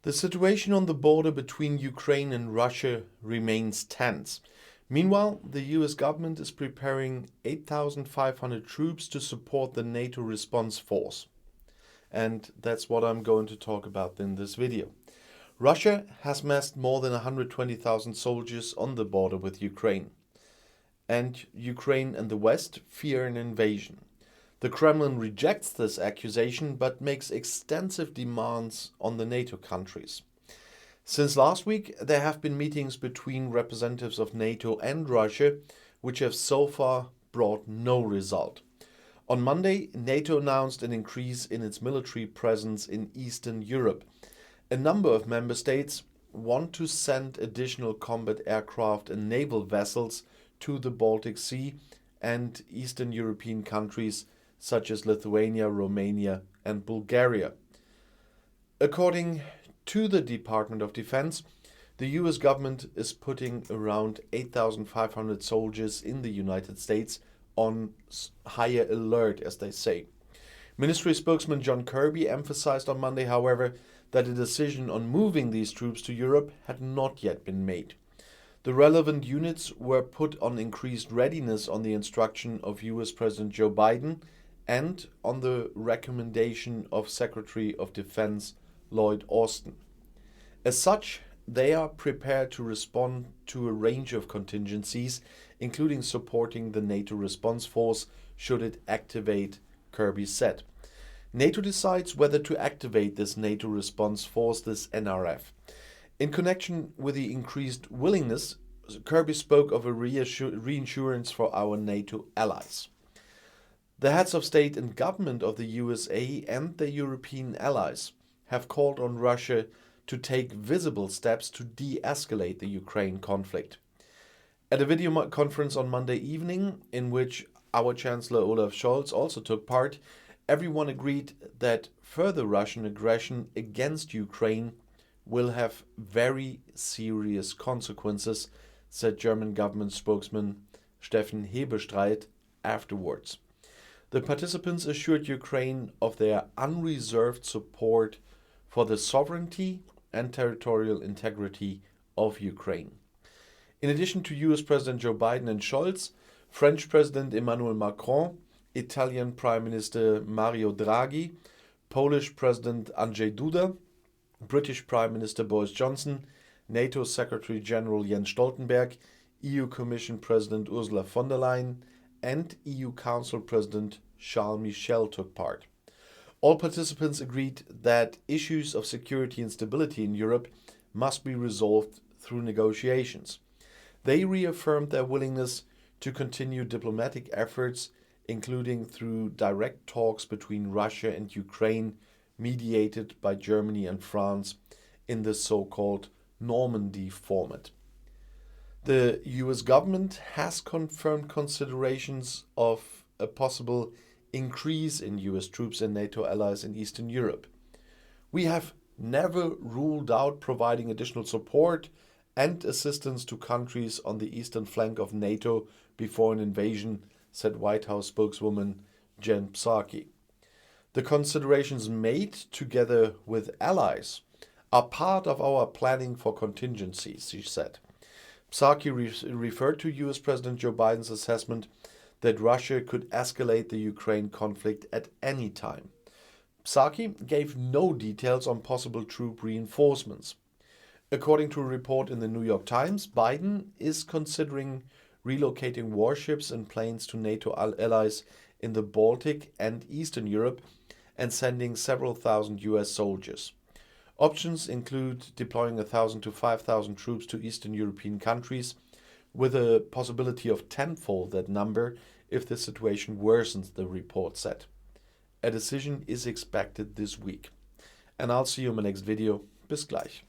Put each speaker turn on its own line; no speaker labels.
The situation on the border between Ukraine and Russia remains tense. Meanwhile, the US government is preparing 8,500 troops to support the NATO Response Force. And that's what I'm going to talk about in this video. Russia has massed more than 120,000 soldiers on the border with Ukraine. And Ukraine and the West fear an invasion. The Kremlin rejects this accusation but makes extensive demands on the NATO countries. Since last week, there have been meetings between representatives of NATO and Russia, which have so far brought no result. On Monday, NATO announced an increase in its military presence in Eastern Europe. A number of member states want to send additional combat aircraft and naval vessels to the Baltic Sea and Eastern European countries such as Lithuania, Romania, and Bulgaria. According to the Department of Defense, the US government is putting around 8,500 soldiers in the United States on higher alert, as they say. Ministry spokesman John Kirby emphasized on Monday, however, that a decision on moving these troops to Europe had not yet been made. The relevant units were put on increased readiness on the instruction of US President Joe Biden and on the recommendation of Secretary of Defense Lloyd Austin. As such, they are prepared to respond to a range of contingencies, including supporting the NATO Response Force should it activate, Kirby said. NATO decides whether to activate this NATO Response Force, this NRF. In connection with the increased willingness, Kirby spoke of a reinsurance for our NATO allies. The heads of state and government of the USA and the European allies have called on Russia to take visible steps to de-escalate the Ukraine conflict. At a video conference on Monday evening, in which our Chancellor Olaf Scholz also took part, everyone agreed that further Russian aggression against Ukraine will have very serious consequences, said German government spokesman Steffen Hebestreit afterwards. The participants assured Ukraine of their unreserved support for the sovereignty and territorial integrity of Ukraine. In addition to US President Joe Biden and Scholz, French President Emmanuel Macron, Italian Prime Minister Mario Draghi, Polish President Andrzej Duda, British Prime Minister Boris Johnson, NATO Secretary General Jens Stoltenberg, EU Commission President Ursula von der Leyen, and EU Council President Charles Michel took part. All participants agreed that issues of security and stability in Europe must be resolved through negotiations. They reaffirmed their willingness to continue diplomatic efforts, including through direct talks between Russia and Ukraine, mediated by Germany and France in the so-called Normandy format. The US government has confirmed considerations of a possible increase in US troops and NATO allies in Eastern Europe. We have never ruled out providing additional support and assistance to countries on the eastern flank of NATO before an invasion, said White House spokeswoman Jen Psaki. The considerations made together with allies are part of our planning for contingencies, she said. Psaki referred to US President Joe Biden's assessment that Russia could escalate the Ukraine conflict at any time. Psaki gave no details on possible troop reinforcements. According to a report in the New York Times, Biden is considering relocating warships and planes to NATO allies in the Baltic and Eastern Europe and sending several thousand US soldiers. Options include deploying 1,000 to 5,000 troops to Eastern European countries, with a possibility of tenfold that number if the situation worsens, the report said. A decision is expected this week. And I'll see you in my next video. Bis gleich.